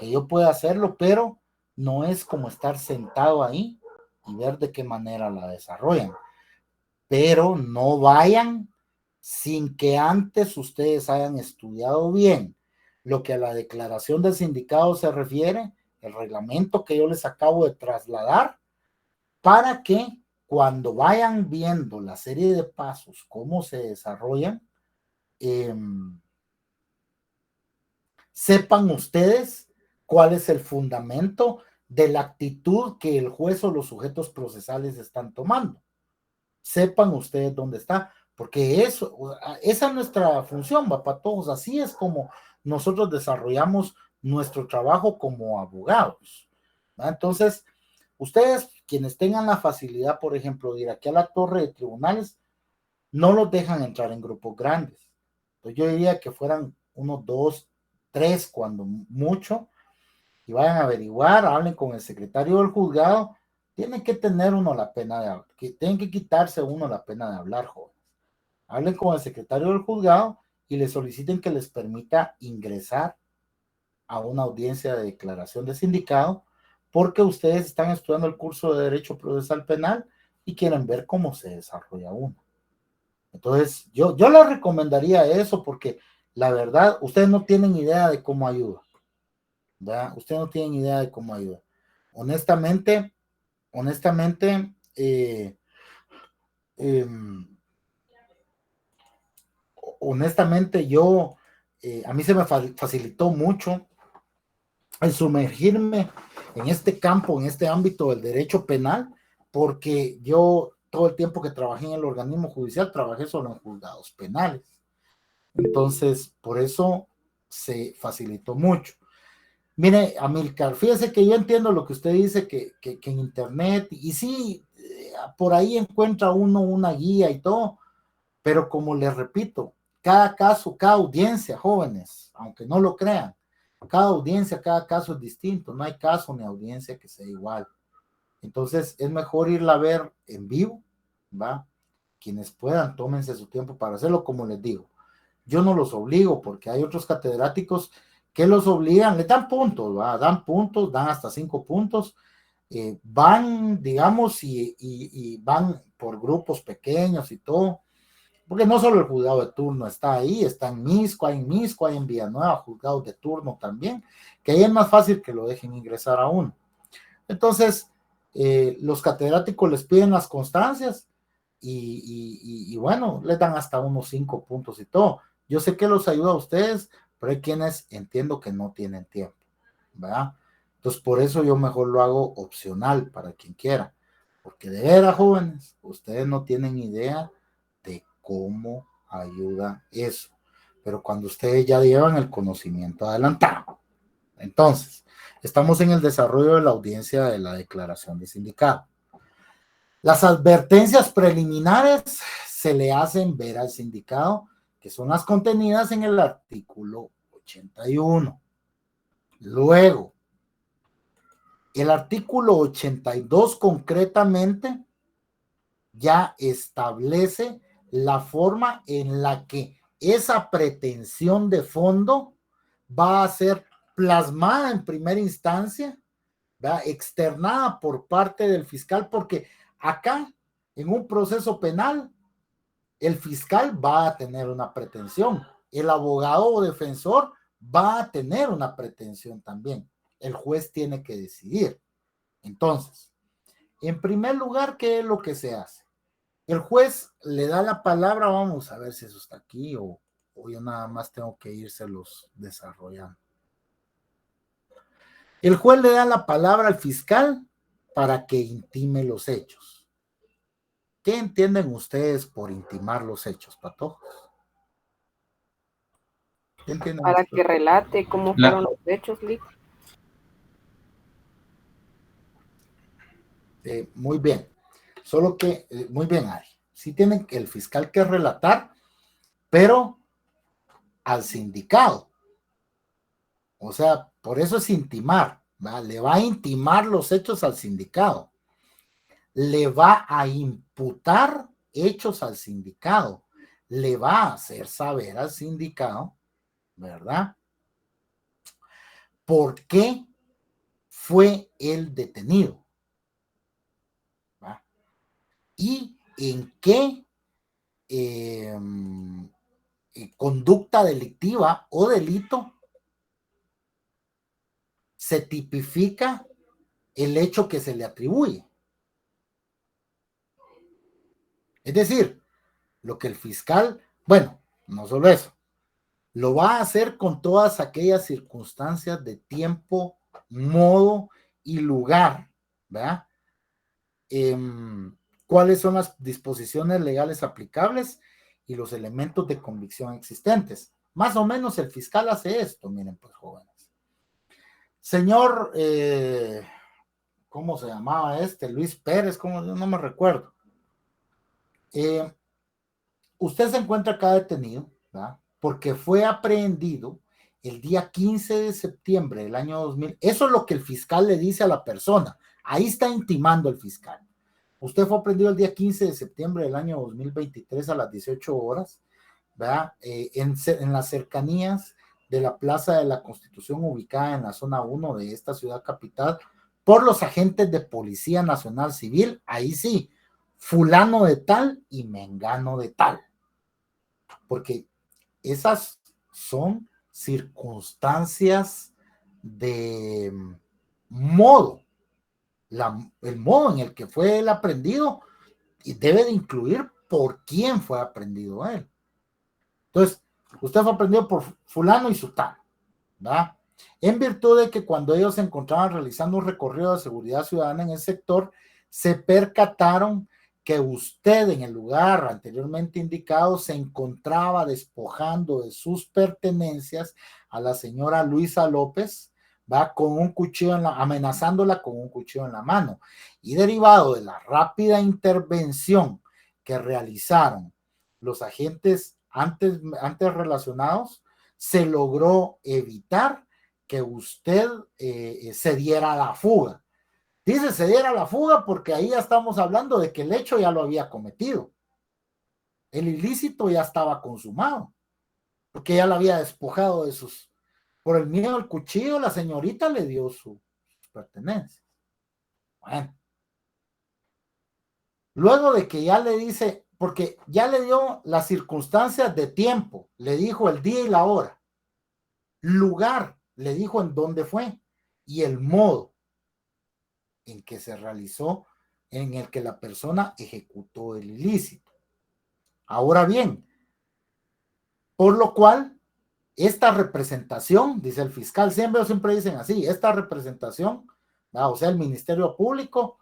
porque yo puedo hacerlo, pero no es como estar sentado ahí y ver de qué manera la desarrollan. Pero no vayan sin que antes ustedes hayan estudiado bien lo que a la declaración del sindicato se refiere, el reglamento que yo les acabo de trasladar, para que cuando vayan viendo la serie de pasos, cómo se desarrollan, sepan ustedes cuál es el fundamento de la actitud que el juez o los sujetos procesales están tomando. Sepan ustedes dónde está, porque eso, esa es nuestra función, va para todos. Así es como nosotros desarrollamos nuestro trabajo como abogados, ¿va? Entonces, ustedes, quienes tengan la facilidad, por ejemplo, de ir aquí a la torre de tribunales, no los dejan entrar en grupos grandes. Entonces, yo diría que fueran unos 2, 3, cuando mucho, y vayan a averiguar, hablen con el secretario del juzgado. Tienen que tener uno la pena de hablar, que tienen que quitarse uno la pena de hablar, jóvenes. Hablen con el secretario del juzgado y le soliciten que les permita ingresar a una audiencia de declaración de sindicado, porque ustedes están estudiando el curso de Derecho Procesal Penal y quieren ver cómo se desarrolla uno. Entonces, yo les recomendaría eso, porque la verdad, ustedes no tienen idea de cómo ayuda, ¿verdad? Ustedes no tienen idea de cómo ayuda. Honestamente, eh, eh, honestamente yo, a mí se me facilitó mucho el sumergirme en este campo, en este ámbito del derecho penal, porque yo todo el tiempo que trabajé en el organismo judicial, trabajé solo en juzgados penales. Entonces, por eso se facilitó mucho. Mire, Amilcar, fíjese que yo entiendo lo que usted dice, que en internet, y sí, por ahí encuentra uno una guía y todo, pero como les repito, cada caso, cada audiencia, jóvenes, aunque no lo crean, cada audiencia, cada caso es distinto, no hay caso ni audiencia que sea igual. Entonces es mejor irla a ver en vivo, ¿va? Quienes puedan, tómense su tiempo para hacerlo, como les digo. Yo no los obligo, porque hay otros catedráticos que los obligan, le dan puntos, ¿va? Dan puntos, dan hasta 5 puntos, van, digamos, y van por grupos pequeños y todo, porque no solo el juzgado de turno está ahí, está en Misco, hay en Villanueva, juzgados de turno también, que ahí es más fácil que lo dejen ingresar a uno. Entonces, los catedráticos les piden las constancias y bueno, les dan hasta unos 5 puntos y todo. Yo sé que los ayuda a ustedes, pero hay quienes entiendo que no tienen tiempo, ¿verdad? Entonces, por eso yo mejor lo hago opcional para quien quiera, porque de veras, jóvenes, ustedes no tienen idea de cómo ayuda eso, pero cuando ustedes ya llevan el conocimiento adelantado. Entonces, estamos en el desarrollo de la audiencia de la declaración de sindicato. Las advertencias preliminares se le hacen ver al sindicato, que son las contenidas en el artículo 81. Luego, el artículo 82 concretamente ya establece la forma en la que esa pretensión de fondo va a ser plasmada en primera instancia, ¿verdad? Externada por parte del fiscal, porque acá, en un proceso penal, el fiscal va a tener una pretensión, el abogado o defensor va a tener una pretensión también. El juez tiene que decidir. Entonces, en primer lugar, ¿qué es lo que se hace? El juez le da la palabra, vamos a ver si eso está aquí o yo nada más tengo que irselos desarrollando. El juez le da la palabra al fiscal para que intime los hechos. ¿Qué entienden ustedes por intimar los hechos, Pato? ¿Qué entienden Para ustedes? que relate cómo fueron los hechos, Lick. Muy bien. Solo que, muy bien, Ari. Sí tiene el fiscal que relatar, pero al sindicado. O sea, por eso es intimar, ¿va? Le va a intimar los hechos al sindicado. Le va a imputar hechos al sindicado. Le va a hacer saber al sindicado, ¿verdad? por qué fue él detenido, ¿va? Y en qué conducta delictiva o delito se tipifica el hecho que se le atribuye. Es decir, lo que el fiscal, bueno, no solo eso, lo va a hacer con todas aquellas circunstancias de tiempo, modo y lugar, ¿verdad? Cuáles son las disposiciones legales aplicables y los elementos de convicción existentes. Más o menos el fiscal hace esto, miren pues jóvenes. Señor, ¿cómo se llamaba este? Luis Pérez, ¿cómo? No me recuerdo. Usted se encuentra acá detenido, ¿verdad? Porque fue aprehendido el día 15 de septiembre del año 2000. Eso es lo que el fiscal le dice a la persona. Ahí está intimando el fiscal. Usted fue aprehendido el día 15 de septiembre del año 2023 a las 18 horas, ¿verdad? En las cercanías de la Plaza de la Constitución, ubicada en la zona 1 de esta ciudad capital, por los agentes de Policía Nacional Civil. Ahí sí, fulano de tal y mengano de tal. Porque esas son circunstancias de modo, el modo en el que fue él aprendido y debe de incluir por quién fue aprendido él. Entonces, usted fue aprendido por fulano y sutano, ¿verdad? En virtud de que cuando ellos se encontraban realizando un recorrido de seguridad ciudadana en el sector, se percataron que usted en el lugar anteriormente indicado se encontraba despojando de sus pertenencias a la señora Luisa López, va con un cuchillo amenazándola con un cuchillo en la mano. Y derivado de la rápida intervención que realizaron los agentes antes relacionados, se logró evitar que usted se diera la fuga. Dice se diera la fuga porque ahí ya estamos hablando de que el hecho ya lo había cometido. El ilícito ya estaba consumado, porque ya lo había despojado de sus... Por el miedo al cuchillo, la señorita le dio sus pertenencias. Bueno. Luego de que ya le dice, porque ya le dio las circunstancias de tiempo, le dijo el día y la hora, lugar, le dijo en dónde fue, y el modo en que se realizó, en el que la persona ejecutó el ilícito. Ahora bien, por lo cual, esta representación, dice el fiscal, siempre dicen así, esta representación, o sea, el Ministerio Público,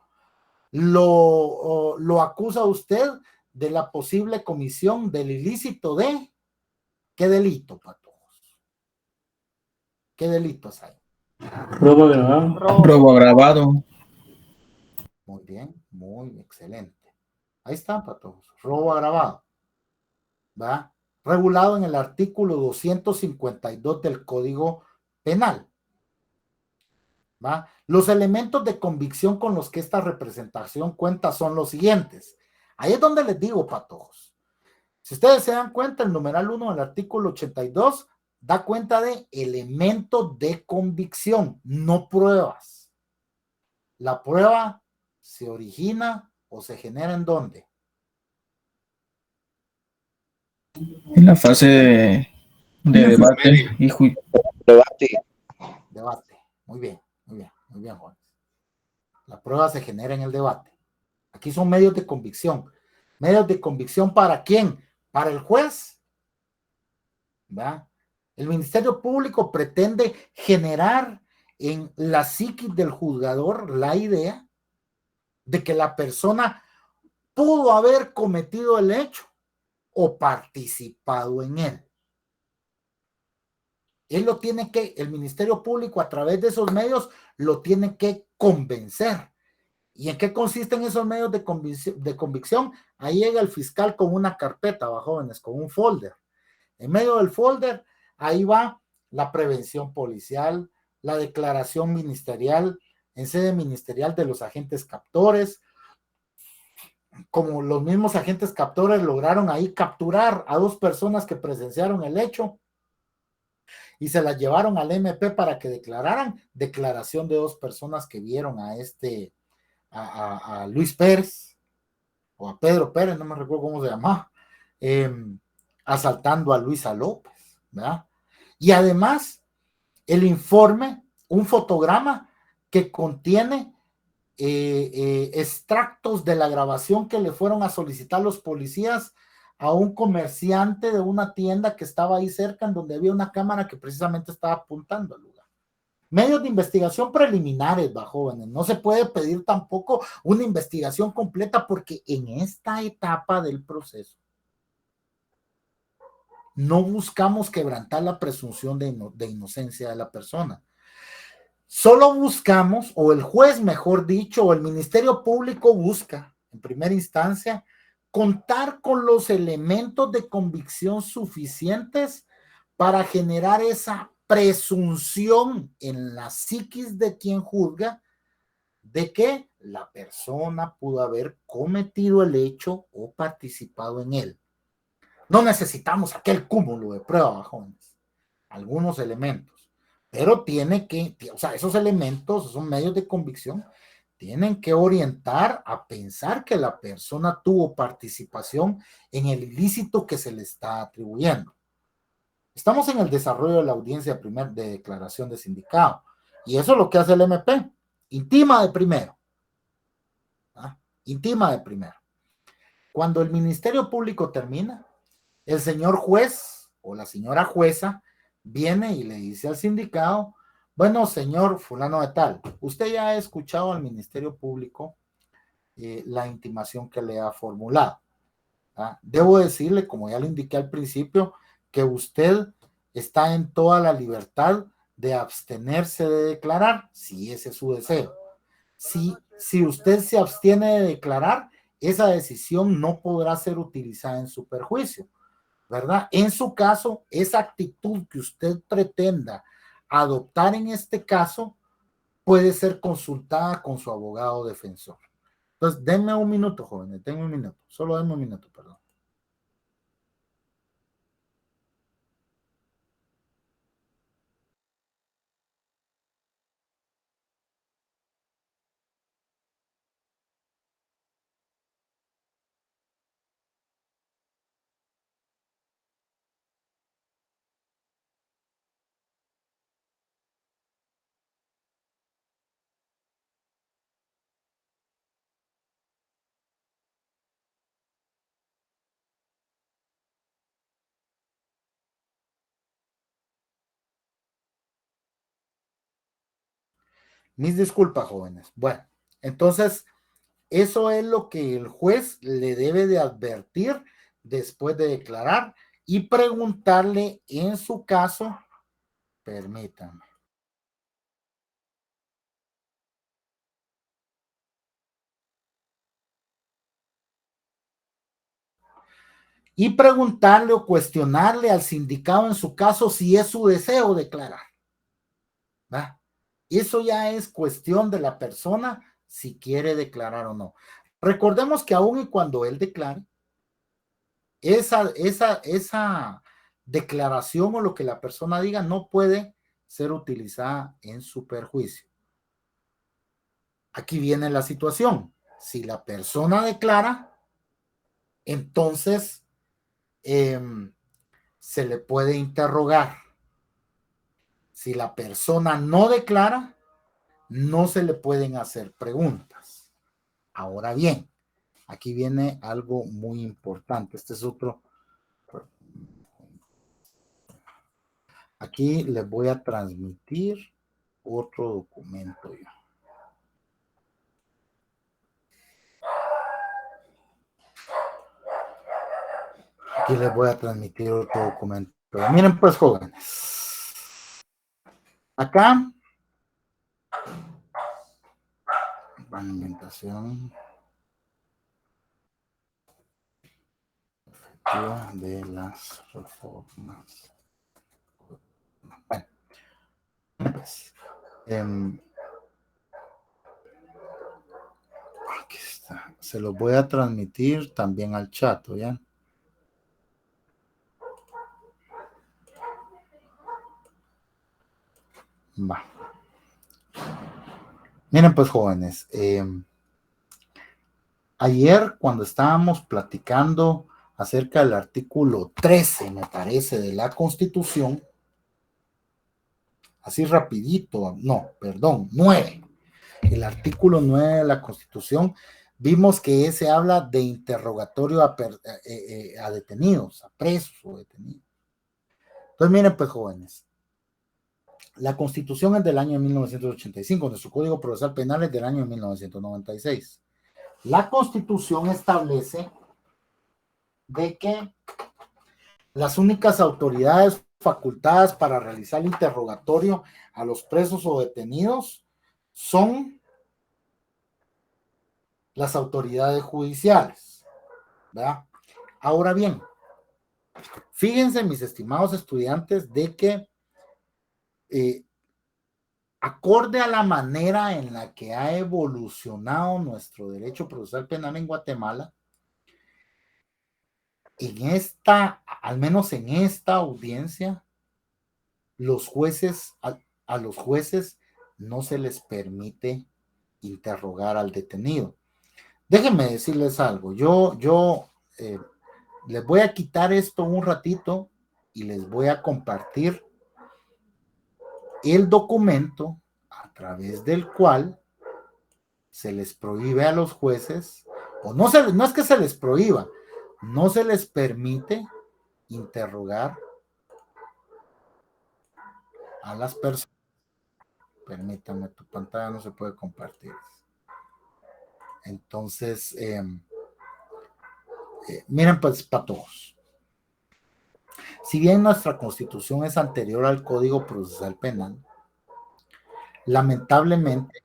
lo acusa a usted de la posible comisión del ilícito de, ¿qué delito, patojos? ¿Qué delitos hay? Robo agravado. Robo agravado. Muy bien, muy excelente. Ahí están, patojos. Robo agravado. ¿Va? Regulado en el artículo 252 del Código Penal. ¿Va? Los elementos de convicción con los que esta representación cuenta son los siguientes. Ahí es donde les digo, patojos. Si ustedes se dan cuenta, el numeral 1 del artículo 82 da cuenta de elementos de convicción, no pruebas. La prueba se origina o se genera ¿en dónde? En la fase de debate y juicio. Debate. Muy bien, Juan. La prueba se genera en el debate. Aquí son medios de convicción. ¿Medios de convicción para quién? Para el juez. ¿Va? El Ministerio Público pretende generar en la psiquis del juzgador la idea de que la persona pudo haber cometido el hecho o participado en él. Él lo tiene que, el Ministerio Público a través de esos medios lo tiene que convencer. ¿Y en qué consisten esos medios de convicción? Ahí llega el fiscal con una carpeta, jóvenes, con un folder. En medio del folder, ahí va la prevención policial, la declaración ministerial, en sede ministerial de los agentes captores. Como los mismos agentes captores lograron ahí capturar a 2 personas que presenciaron el hecho. y se las llevaron al MP para que declararan. Declaración de 2 personas que vieron a Luis Pérez, o a Pedro Pérez, no me recuerdo cómo se llamaba, asaltando a Luisa López, ¿verdad? Y además, el informe, un fotograma que contiene extractos de la grabación que le fueron a solicitar los policías a un comerciante de una tienda que estaba ahí cerca, en donde había una cámara que precisamente estaba apuntando al lugar. Medios de investigación preliminares, va, jóvenes. No se puede pedir tampoco una investigación completa, porque en esta etapa del proceso no buscamos quebrantar la presunción de inocencia de la persona. Solo buscamos, o el juez, mejor dicho, o el Ministerio Público busca, en primera instancia, contar con los elementos de convicción suficientes para generar esa presunción en la psiquis de quien juzga de que la persona pudo haber cometido el hecho o participado en él. No necesitamos aquel cúmulo de pruebas, jóvenes, algunos elementos, pero tiene que, o sea, esos elementos, esos medios de convicción, tienen que orientar a pensar que la persona tuvo participación en el ilícito que se le está atribuyendo. Estamos en el desarrollo de la audiencia de declaración de sindicado, y eso es lo que hace el MP, intima de primero. ¿Ah? Intima de primero. Cuando el Ministerio Público termina, el señor juez o la señora jueza viene y le dice al sindicado: bueno, señor fulano de tal, usted ya ha escuchado al Ministerio Público la intimación que le ha formulado. ¿Ah? Debo decirle, como ya le indiqué al principio, que usted está en toda la libertad de abstenerse de declarar, si ese es su deseo. Si usted se abstiene de declarar, esa decisión no podrá ser utilizada en su perjuicio, ¿verdad? En su caso, esa actitud que usted pretenda adoptar en este caso puede ser consultada con su abogado defensor. Entonces, denme un minuto, jóvenes, denme un minuto, solo denme un minuto, perdón. Mis disculpas, jóvenes. Bueno, entonces, eso es lo que el juez le debe de advertir después de declarar y preguntarle en su caso, permítanme. Y preguntarle o cuestionarle al sindicado en su caso si es su deseo declarar. ¿Va? Eso ya es cuestión de la persona si quiere declarar o no. Recordemos que aún y cuando él declare, esa declaración o lo que la persona diga no puede ser utilizada en su perjuicio. Aquí viene la situación. Si la persona declara, entonces se le puede interrogar. Si la persona no declara, no se le pueden hacer preguntas. Ahora bien, aquí viene algo muy importante. Este es otro. Aquí les voy a transmitir otro documento yo. Aquí les voy a transmitir otro documento. Pero miren pues, jóvenes. Acá, alimentación efectiva de las reformas. Bueno, pues, aquí está. Se los voy a transmitir también al chat, ¿ya? Va. Miren pues, jóvenes, ayer cuando estábamos platicando acerca del artículo 13, me parece, de la Constitución, así rapidito, no, perdón, 9, el artículo 9 de la Constitución, vimos que ese habla de interrogatorio a detenidos, a presos o detenidos. Entonces miren pues, jóvenes, la Constitución es del año 1985, nuestro Código Procesal Penal es del año 1996. La Constitución establece de que las únicas autoridades facultadas para realizar el interrogatorio a los presos o detenidos son las autoridades judiciales, ¿verdad? Ahora bien, fíjense, mis estimados estudiantes, de que acorde a la manera en la que ha evolucionado nuestro derecho procesal penal en Guatemala, al menos en esta audiencia, los jueces, a los jueces no se les permite interrogar al detenido. Déjenme decirles algo, yo les voy a quitar esto un ratito y les voy a compartir el documento a través del cual se les prohíbe a los jueces, o no es que se les prohíba, no se les permite interrogar a las personas. Permítame, tu pantalla no se puede compartir. Entonces, miren pues, para todos. Si bien nuestra Constitución es anterior al Código Procesal Penal, lamentablemente,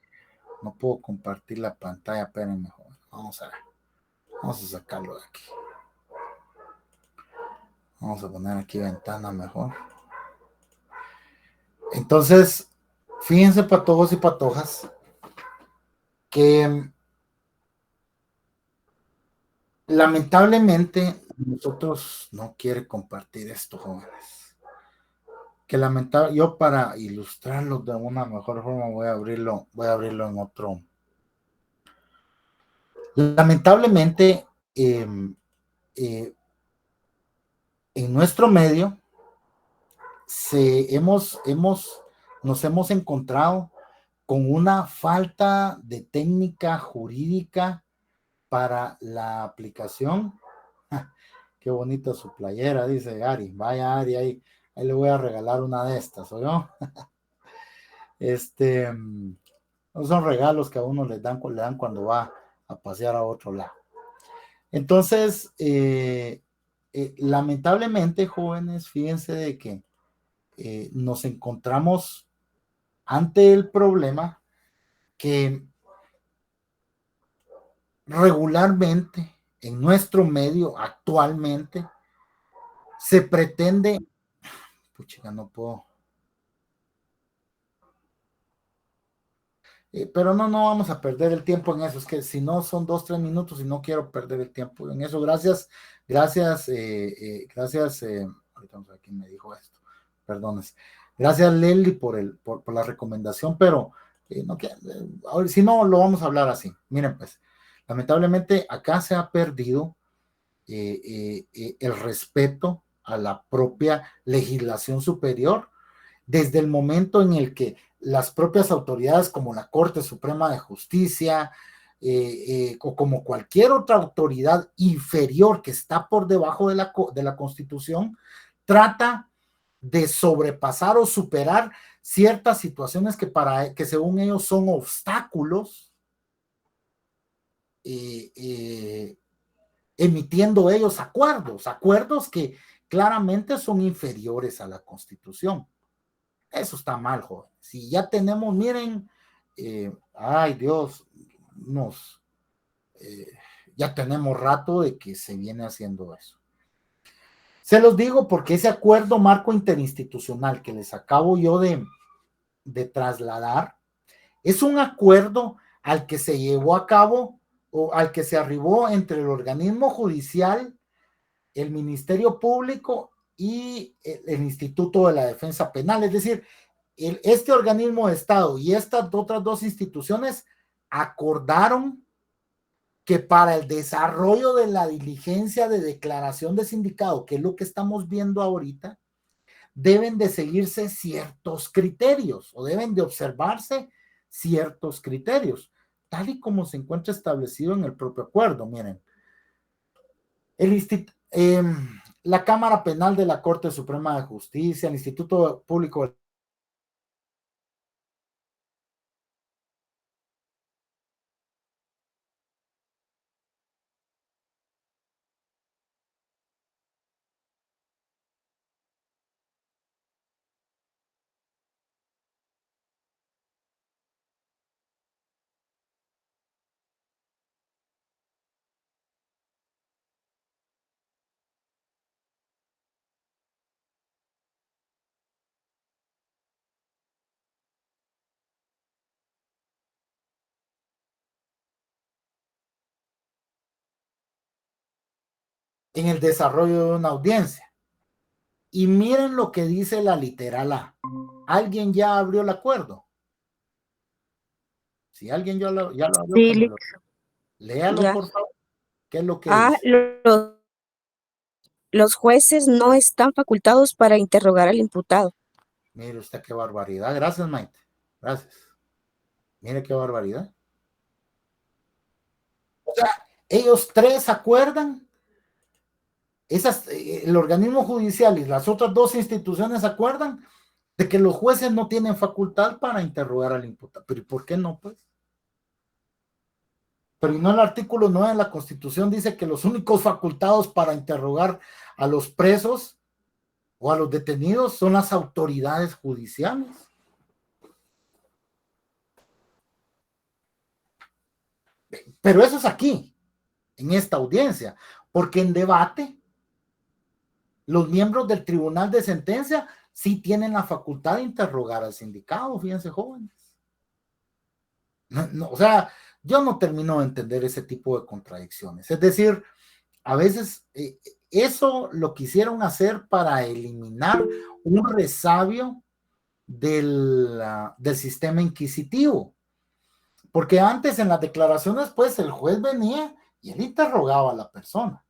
no puedo compartir la pantalla, espérenme, vamos a sacarlo de aquí. Vamos a poner aquí ventana mejor. Entonces, fíjense, patojos y patojas, que lamentablemente nosotros no quiere compartir esto, jóvenes. Que lamentablemente, yo para ilustrarlo de una mejor forma voy a abrirlo en otro. Lamentablemente, en nuestro medio nos hemos encontrado con una falta de técnica jurídica para la aplicación. Qué bonita su playera, dice Ari. Vaya Ari, ahí le voy a regalar una de estas, ¿o yo? No son regalos que a uno le dan cuando va a pasear a otro lado. Entonces, lamentablemente, jóvenes, fíjense de que nos encontramos ante el problema que regularmente en nuestro medio actualmente se pretende, puchica, no puedo, pero no vamos a perder el tiempo en eso, es que si no son 2-3 minutos y no quiero perder el tiempo en eso. Gracias, ahorita vamos a ver quién me dijo esto, perdones, gracias Leli por la recomendación, pero si no lo vamos a hablar así. Miren pues, lamentablemente acá se ha perdido el respeto a la propia legislación superior desde el momento en el que las propias autoridades como la Corte Suprema de Justicia o como cualquier otra autoridad inferior que está por debajo de la Constitución trata de sobrepasar o superar ciertas situaciones que según ellos son obstáculos, emitiendo ellos acuerdos que claramente son inferiores a la Constitución. Eso está mal, joven. Si ya tenemos, miren, ay Dios, ya tenemos rato de que se viene haciendo eso. Se los digo porque ese acuerdo marco interinstitucional que les acabo yo de trasladar es un acuerdo al que se llevó a cabo o al que se arribó entre el organismo judicial, el Ministerio Público y el Instituto de la Defensa Penal. Es decir, este organismo de Estado y estas otras dos instituciones acordaron que para el desarrollo de la diligencia de declaración de sindicado, que es lo que estamos viendo ahorita, deben de seguirse ciertos criterios o deben de observarse ciertos criterios, tal y como se encuentra establecido en el propio acuerdo. Miren, la Cámara Penal de la Corte Suprema de Justicia, el Instituto Público en el desarrollo de una audiencia. Y miren lo que dice la literal A. ¿Alguien ya abrió el acuerdo? Si alguien ya lo abrió, Sí, léalo, ya. por favor. ¿Qué es lo que Ah, dice? los jueces no están facultados para interrogar al imputado. Mire usted qué barbaridad. Gracias, Maite. Gracias. Mire qué barbaridad. O sea, ellos tres acuerdan, el organismo judicial y las otras dos instituciones acuerdan de que los jueces no tienen facultad para interrogar al imputado. ¿Pero por qué no, pues? Pero no, el artículo 9 de la Constitución dice que los únicos facultados para interrogar a los presos o a los detenidos son las autoridades judiciales. Pero eso es aquí, en esta audiencia, porque en debate los miembros del tribunal de sentencia sí tienen la facultad de interrogar al sindicado, fíjense, jóvenes. No, o sea, yo no termino de entender ese tipo de contradicciones. Es decir, a veces eso lo quisieron hacer para eliminar un resabio del sistema inquisitivo. Porque antes en las declaraciones, pues el juez venía y él interrogaba a la persona.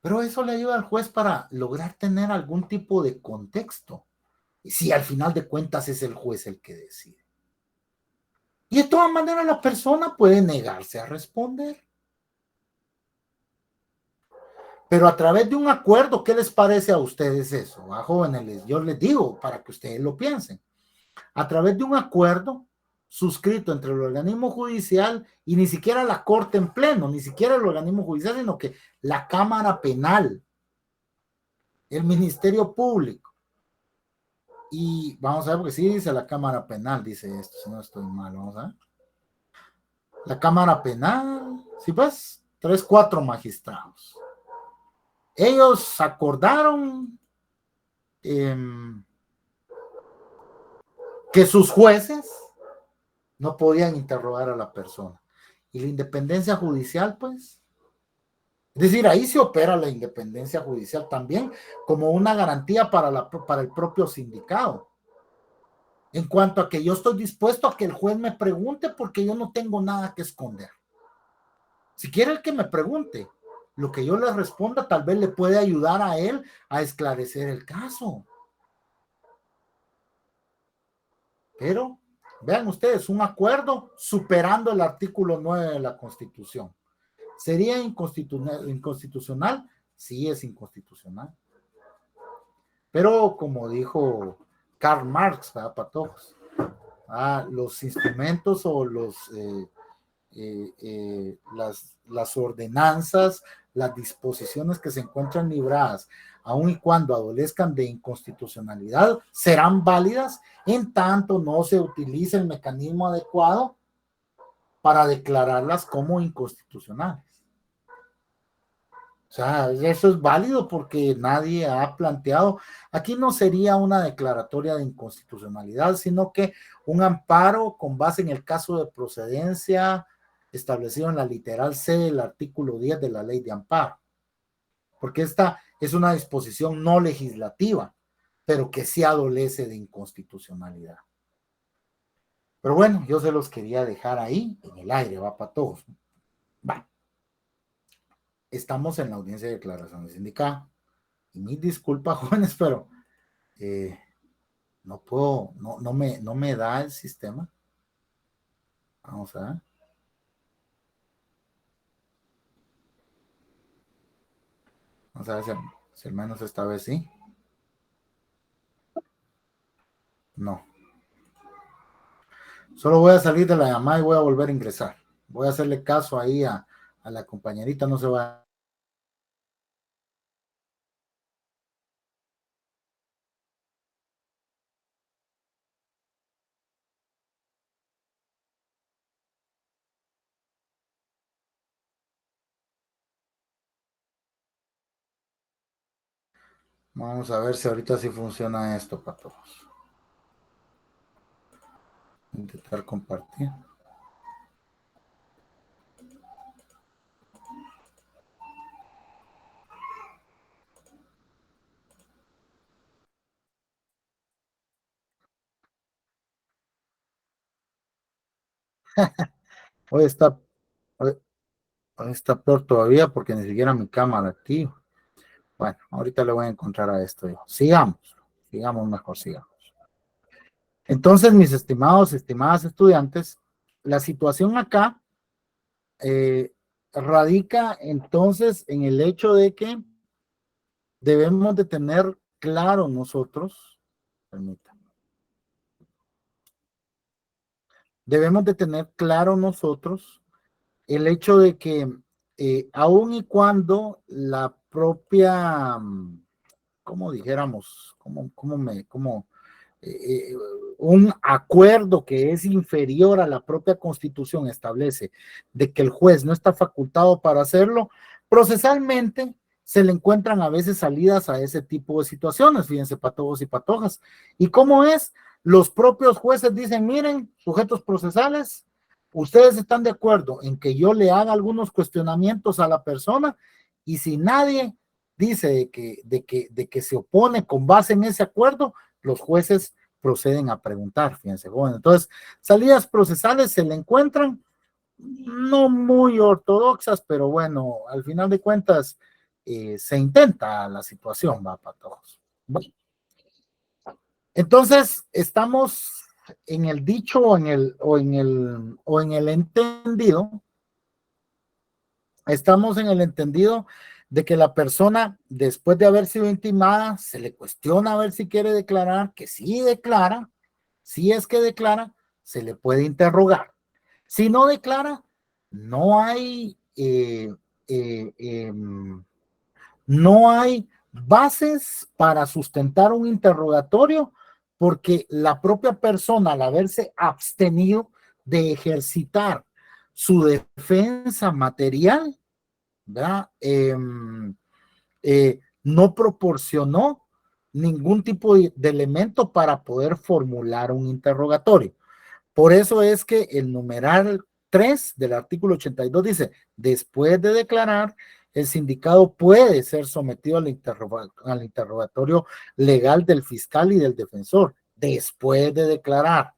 Pero eso le ayuda al juez para lograr tener algún tipo de contexto. Y si al final de cuentas es el juez el que decide. Y de todas maneras la persona puede negarse a responder. Pero a través de un acuerdo, ¿qué les parece a ustedes eso? A jóvenes, yo les digo para que ustedes lo piensen. A través de un acuerdo suscrito entre el organismo judicial y ni siquiera la corte en pleno, ni siquiera el organismo judicial, sino que la Cámara Penal, el Ministerio Público. Y vamos a ver, porque sí dice la Cámara Penal, dice esto, si no estoy mal, vamos a ver. La Cámara Penal, sí pues, 4 magistrados. Ellos acordaron que sus jueces no podían interrogar a la persona. Y la independencia judicial, pues, es decir, ahí se opera la independencia judicial también como una garantía para el propio sindicado. En cuanto a que yo estoy dispuesto a que el juez me pregunte porque yo no tengo nada que esconder. Si quiere el que me pregunte, lo que yo le responda tal vez le puede ayudar a él a esclarecer el caso. Pero, vean ustedes, un acuerdo superando el artículo 9 de la Constitución. ¿Sería inconstitucional? Sí, es inconstitucional. Pero como dijo Karl Marx, ¿verdad, patojos? Los instrumentos o las ordenanzas, las disposiciones que se encuentran libradas, aun y cuando adolezcan de inconstitucionalidad, serán válidas en tanto no se utilice el mecanismo adecuado para declararlas como inconstitucionales. O sea, eso es válido porque nadie ha planteado, aquí no sería una declaratoria de inconstitucionalidad, sino que un amparo con base en el caso de procedencia establecido en la literal C del artículo 10 de la ley de amparo. Porque esta es una disposición no legislativa. pero que sí adolece de inconstitucionalidad. Pero bueno, yo se los quería dejar ahí en el aire, va para todos. Va. Estamos en la audiencia de declaración de sindicato. Y mis disculpas, jóvenes, pero no puedo, no me da el sistema. Vamos a ver. Vamos a ver si al menos esta vez sí. No. Solo voy a salir de la llamada y voy a volver a ingresar. Voy a hacerle caso ahí a la compañerita, no se va. Vamos a ver si ahorita sí funciona esto para todos. Intentar compartir. Hoy está, hoy está peor todavía porque ni siquiera mi cámara activa. Bueno, ahorita le voy a encontrar a esto yo. Sigamos mejor, sigamos. Entonces, mis estimadas estudiantes, la situación acá radica entonces en el hecho de que debemos de tener claro nosotros, permítanme, debemos de tener claro nosotros el hecho de que aun y cuando la propia, como dijéramos, eh, un acuerdo que es inferior a la propia Constitución establece de que el juez no está facultado para hacerlo, procesalmente se le encuentran a veces salidas a ese tipo de situaciones, fíjense, patojos y patojas. ¿Y cómo es? Los propios jueces dicen, miren, sujetos procesales, ustedes están de acuerdo en que yo le haga algunos cuestionamientos a la persona y si nadie dice de que se opone con base en ese acuerdo, los jueces proceden a preguntar, fíjense, joven. Entonces, salidas procesales se le encuentran no muy ortodoxas, pero bueno, al final de cuentas se intenta la situación, va para todos. Bueno, entonces, estamos en el dicho o en el entendido, estamos en el entendido de que la persona, después de haber sido intimada, se le cuestiona a ver si quiere declarar, que sí declara, si es que declara, se le puede interrogar. Si no declara, no hay, no hay bases para sustentar un interrogatorio porque la propia persona, al haberse abstenido de ejercitar su defensa material, ¿verdad? No proporcionó ningún tipo de elemento para poder formular un interrogatorio. Por eso es que el numeral 3 del artículo 82 dice, después de declarar, el sindicado puede ser sometido al interrogatorio legal del fiscal y del defensor, después de declarar.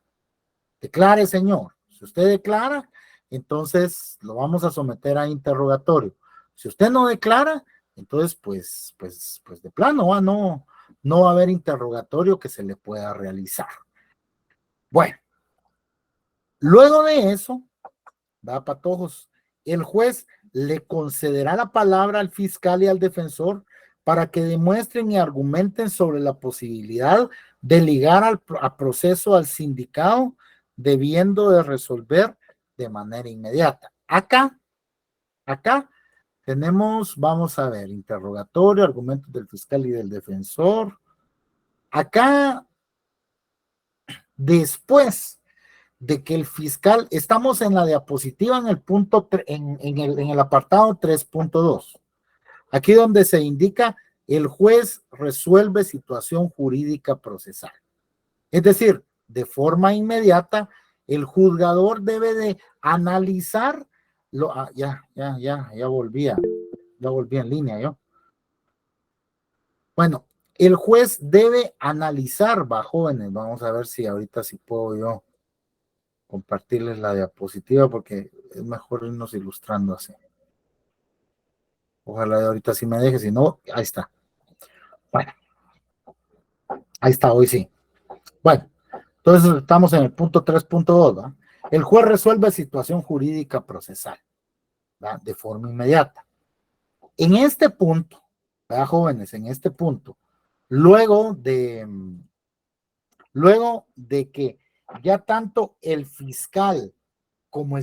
Declare, señor. Si usted declara, entonces lo vamos a someter a interrogatorio. Si usted no declara, entonces pues de plano no va a haber interrogatorio que se le pueda realizar. Bueno, luego de eso, va patojos, el juez le concederá la palabra al fiscal y al defensor para que demuestren y argumenten sobre la posibilidad de ligar al proceso al sindicado, debiendo de resolver de manera inmediata. Acá tenemos, vamos a ver, interrogatorio, argumentos del fiscal y del defensor. Acá, después de que el fiscal, estamos en la diapositiva en el punto, en el apartado 3.2, aquí donde se indica el juez resuelve situación jurídica procesal. Es decir, de forma inmediata, el juzgador debe de analizar, ya volví en línea yo. Bueno, el juez debe analizar, va, jóvenes, vamos a ver si ahorita sí puedo yo compartirles la diapositiva porque es mejor irnos ilustrando así. Ojalá ahorita sí me deje, si no, ahí está. Bueno, ahí está, hoy sí. Bueno, entonces estamos en el punto 3.2, ¿va? El juez resuelve situación jurídica procesal, ¿va? De forma inmediata. En este punto, ¿verdad, jóvenes? En este punto, luego de que ya tanto el fiscal como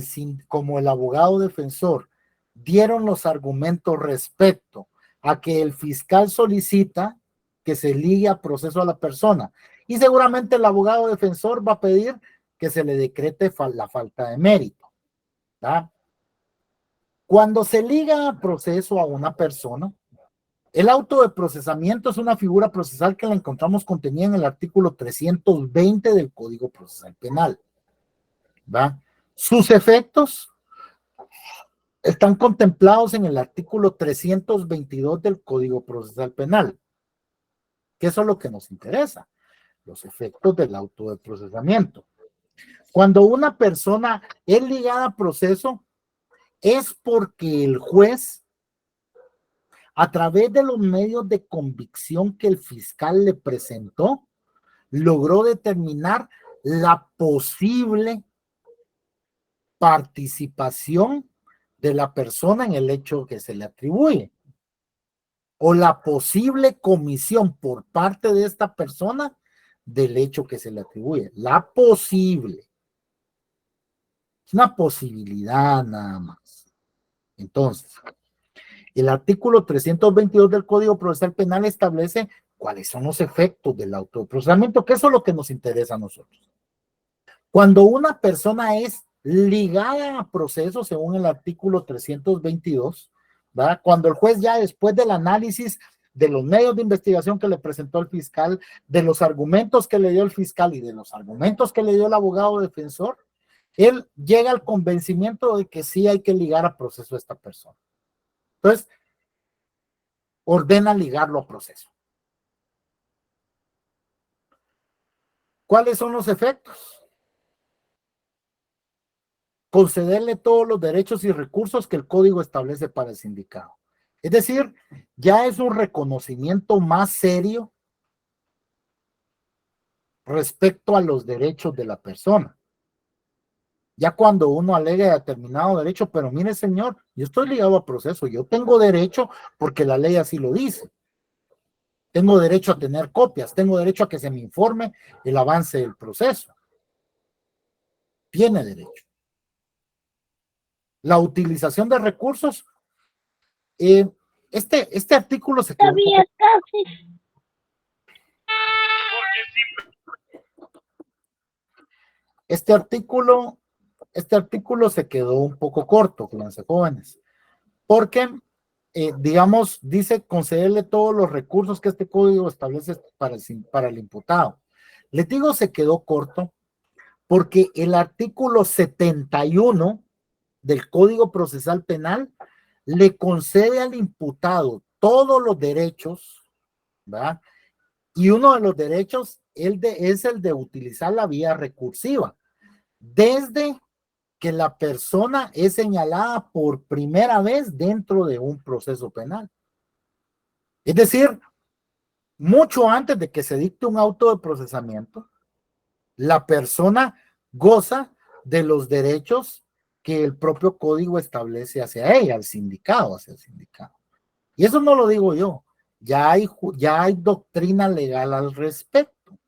el abogado defensor dieron los argumentos respecto a que el fiscal solicita que se ligue a proceso a la persona y seguramente el abogado defensor va a pedir que se le decrete la falta de mérito, ¿verdad? Cuando se liga a proceso a una persona, el auto de procesamiento es una figura procesal que la encontramos contenida en el artículo 320 del Código Procesal Penal, ¿va? Sus efectos están contemplados en el artículo 322 del Código Procesal Penal, que eso es lo que nos interesa, los efectos del auto de procesamiento. Cuando una persona es ligada a proceso, es porque el juez, a través de los medios de convicción que el fiscal le presentó, logró determinar la posible participación de la persona en el hecho que se le atribuye, o la posible comisión por parte de esta persona del hecho que se le atribuye. La posible. Es una posibilidad nada más. Entonces, el artículo 322 del Código Procesal Penal establece cuáles son los efectos del autoprocesamiento, que eso es lo que nos interesa a nosotros. Cuando una persona es ligada a proceso, según el artículo 322, ¿verdad? Cuando el juez ya después del análisis de los medios de investigación que le presentó el fiscal, de los argumentos que le dio el fiscal y de los argumentos que le dio el abogado defensor, él llega al convencimiento de que sí hay que ligar a proceso a esta persona. Entonces, ordena ligarlo a proceso. ¿Cuáles son los efectos? Concederle todos los derechos y recursos que el código establece para el sindicado. Es decir, ya es un reconocimiento más serio respecto a los derechos de la persona. Ya cuando uno alega determinado derecho, pero mire señor, yo estoy ligado a proceso, yo tengo derecho porque la ley así lo dice. Tengo derecho a tener copias, tengo derecho a que se me informe el avance del proceso. Tiene derecho. La utilización de recursos, este artículo se quedó este artículo se quedó un poco corto, fíjense jóvenes, porque digamos, dice concederle todos los recursos que este código establece para el imputado. Les digo, se quedó corto porque el artículo 71 del Código Procesal Penal le concede al imputado todos los derechos, ¿verdad? Y uno de los derechos es el de utilizar la vía recursiva, desde que la persona es señalada por primera vez dentro de un proceso penal. Es decir, mucho antes de que se dicte un auto de procesamiento, la persona goza de los derechos que el propio código establece hacia ella, hacia el sindicato. Y eso no lo digo yo, ya hay doctrina legal al respecto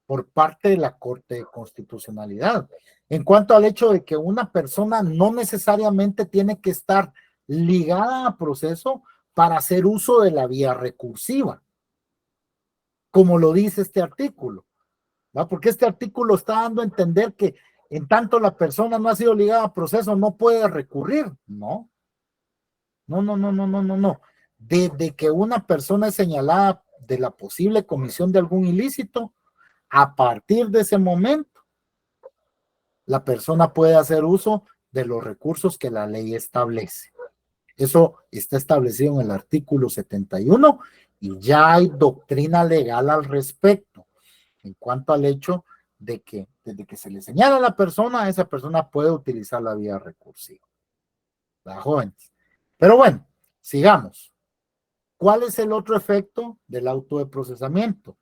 por parte de la Corte de Constitucionalidad. En cuanto al hecho de que una persona no necesariamente tiene que estar ligada a proceso para hacer uso de la vía recursiva, como lo dice este artículo, ¿va? Porque este artículo está dando a entender que en tanto la persona no ha sido ligada a proceso, no puede recurrir. No. Desde que una persona es señalada de la posible comisión de algún ilícito, a partir de ese momento, la persona puede hacer uso de los recursos que la ley establece. Eso está establecido en el artículo 71 y ya hay doctrina legal al respecto en cuanto al hecho de que desde que se le señala a la persona, esa persona puede utilizar la vía recursiva. ¿Verdad, jóvenes? Pero bueno, sigamos. ¿Cuál es el otro efecto del auto de procesamiento?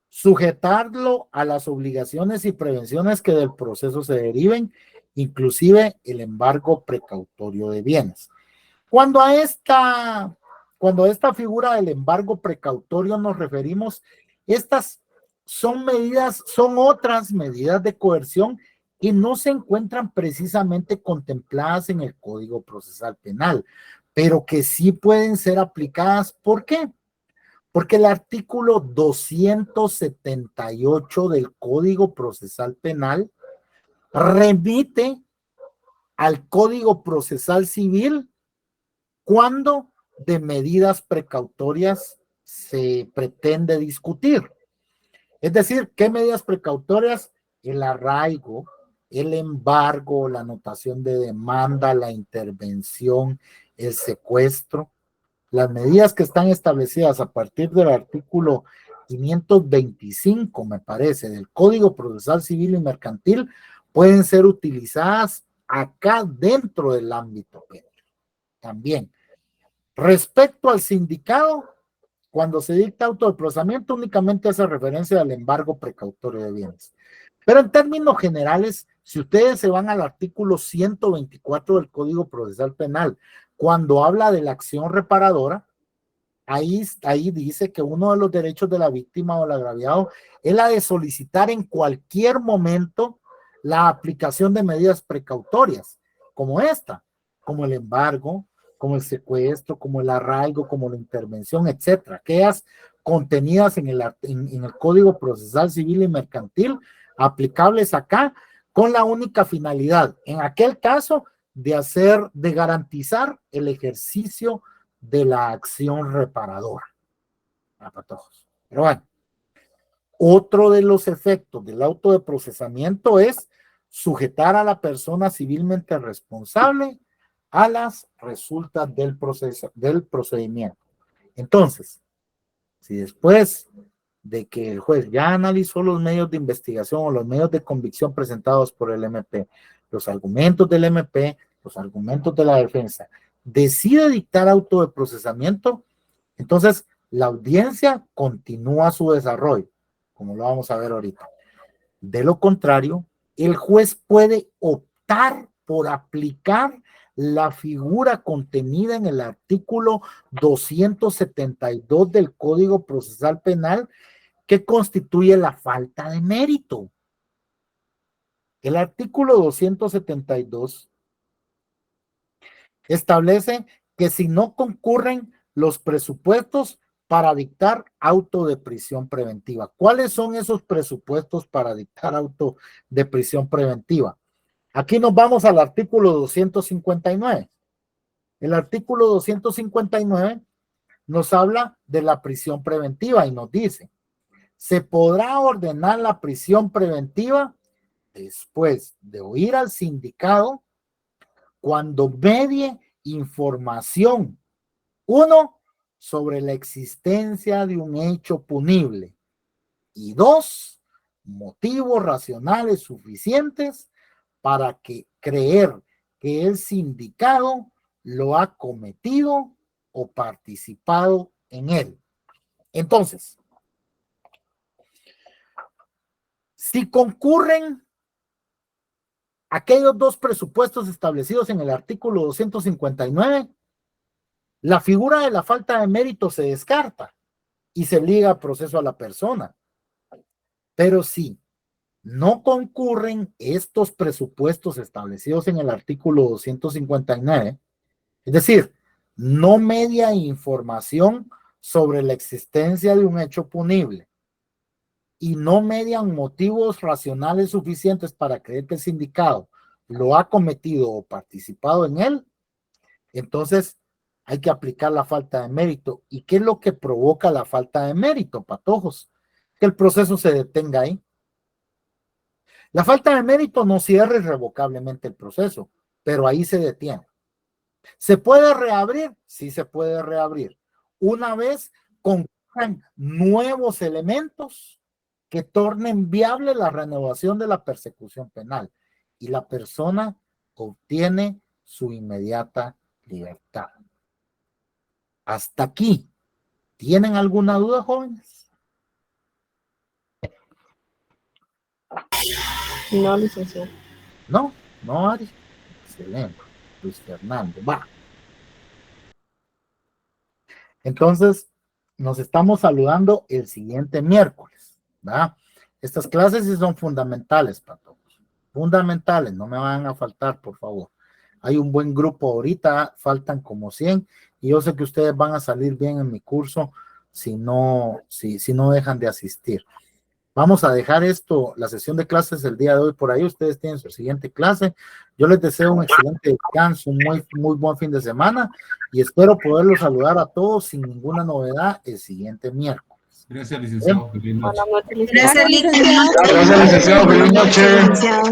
Sujetarlo a las obligaciones y prevenciones que del proceso se deriven, inclusive el embargo precautorio de bienes. Cuando a esta figura del embargo precautorio nos referimos, estas son medidas, son otras medidas de coerción que no se encuentran precisamente contempladas en el Código Procesal Penal, pero que sí pueden ser aplicadas. ¿Por qué? Porque el artículo 278 del Código Procesal Penal remite al Código Procesal Civil cuando de medidas precautorias se pretende discutir. Es decir, ¿qué medidas precautorias? El arraigo, el embargo, la anotación de demanda, la intervención, el secuestro. Las medidas que están establecidas a partir del artículo 525, me parece, del Código Procesal Civil y Mercantil, pueden ser utilizadas acá dentro del ámbito penal. También, respecto al sindicado, cuando se dicta auto de procesamiento, únicamente hace referencia al embargo precautorio de bienes. Pero en términos generales, si ustedes se van al artículo 124 del Código Procesal Penal, cuando habla de la acción reparadora, ahí dice que uno de los derechos de la víctima o el agraviado es la de solicitar en cualquier momento la aplicación de medidas precautorias, como esta, como el embargo, como el secuestro, como el arraigo, como la intervención, etcétera, aquellas contenidas en el Código Procesal Civil y Mercantil, aplicables acá, con la única finalidad, en aquel caso, de garantizar el ejercicio de la acción reparadora. Pero bueno, otro de los efectos del auto de procesamiento es sujetar a la persona civilmente responsable a las resultas del procedimiento. Entonces, si después de que el juez ya analizó los medios de investigación o los medios de convicción presentados por el MP, los argumentos del MP, los argumentos de la defensa, decide dictar auto de procesamiento, entonces la audiencia continúa su desarrollo, como lo vamos a ver ahorita. De lo contrario, el juez puede optar por aplicar la figura contenida en el artículo 272 del Código Procesal Penal, que constituye la falta de mérito. El artículo 272 establece que si no concurren los presupuestos para dictar auto de prisión preventiva. ¿Cuáles son esos presupuestos para dictar auto de prisión preventiva? Aquí nos vamos al artículo 259. El artículo 259 nos habla de la prisión preventiva y nos dice: se podrá ordenar la prisión preventiva después de oír al sindicado cuando medie información, uno, sobre la existencia de un hecho punible, y dos, motivos racionales suficientes para creer que el sindicado lo ha cometido o participado en él. Entonces, si concurren aquellos dos presupuestos establecidos en el artículo 259, la figura de la falta de mérito se descarta y se obliga a proceso a la persona. Pero si no concurren estos presupuestos establecidos en el artículo 259, es decir, no media información sobre la existencia de un hecho punible y no median motivos racionales suficientes para creer que el sindicado lo ha cometido o participado en él, entonces hay que aplicar la falta de mérito. ¿Y qué es lo que provoca la falta de mérito, patojos? Que el proceso se detenga ahí. La falta de mérito no cierra irrevocablemente el proceso, pero ahí se detiene. ¿Se puede reabrir? Sí se puede reabrir. Una vez con surjan nuevos elementos que tornen viable la renovación de la persecución penal y la persona obtiene su inmediata libertad. Hasta aquí. ¿Tienen alguna duda, jóvenes? No, licenciado. No, no, Ari. Excelente. Luis Fernando, va. Entonces, nos estamos saludando el siguiente miércoles, ¿verdad? Estas clases sí son fundamentales para todos. Fundamentales, no me van a faltar, por favor. Hay un buen grupo ahorita, faltan como 100, y yo sé que ustedes van a salir bien en mi curso si no dejan de asistir. Vamos a dejar esto, la sesión de clases el día de hoy por ahí. Ustedes tienen su siguiente clase. Yo les deseo un excelente descanso, un muy buen fin de semana y espero poderlos saludar a todos sin ninguna novedad el siguiente miércoles. Gracias, licenciado. Feliz noche. Buenas noches, licenciado. Gracias, licenciado. Gracias, licenciado. Feliz noche. Licenciado.